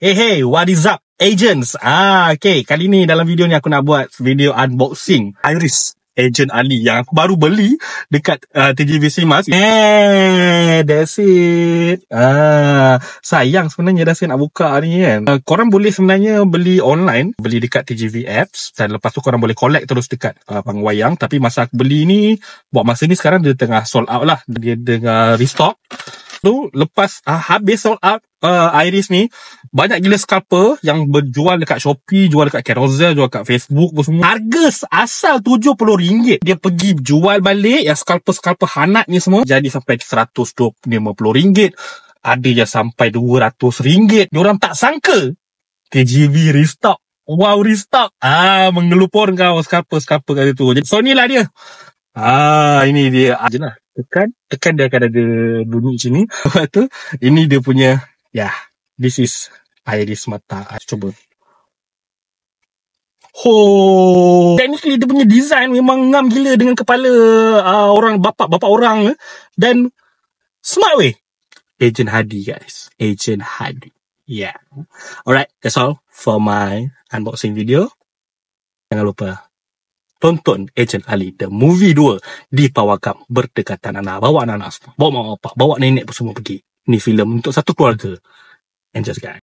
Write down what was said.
Hey, what is up, agents? Okay, kali ni dalam video ni aku nak buat video unboxing Iris Agent Ali yang aku baru beli dekat TGV Cinemas. That's it. Sayang sebenarnya dah saya nak buka ni kan. Korang boleh sebenarnya beli online, beli dekat TGV apps, dan lepas tu korang boleh collect terus dekat Panggung Wayang. Tapi masa aku beli ni, buat masa ni sekarang dia tengah sold out lah. Dia tengah restock. Tu lepas habis sold out Iris ni, banyak gila scalper yang berjual dekat Shopee, jual dekat Carousell, jual dekat Facebook pun semua. Harga asal RM70. Dia pergi jual balik yang scalper-scalper hanat ni semua jadi sampai RM150. Ada yang sampai RM200. Diorang tak sangka TGV restock. Wow, restock. Mengelupur kau scalper-scalper kali tu. So inilah dia. Ini dia. Jelah. Tekan dia akan ada bunyi sini. Lepas tu, ini dia punya, this is iris mata. Cuba. Technically dia punya design memang ngam gila dengan kepala orang, bapak orang. Dan smart way. Agent Hadi, guys. Agent Hadi. Yeah. Alright, that's all for my unboxing video. Jangan lupa tonton Agent Ali The Movie 2 di Pawagam berdekatan anak. Bawa anak-anak semua. Bawa mak bapak, bawa nenek pun semua pergi. Ni filem untuk satu keluarga. Enjoy guys.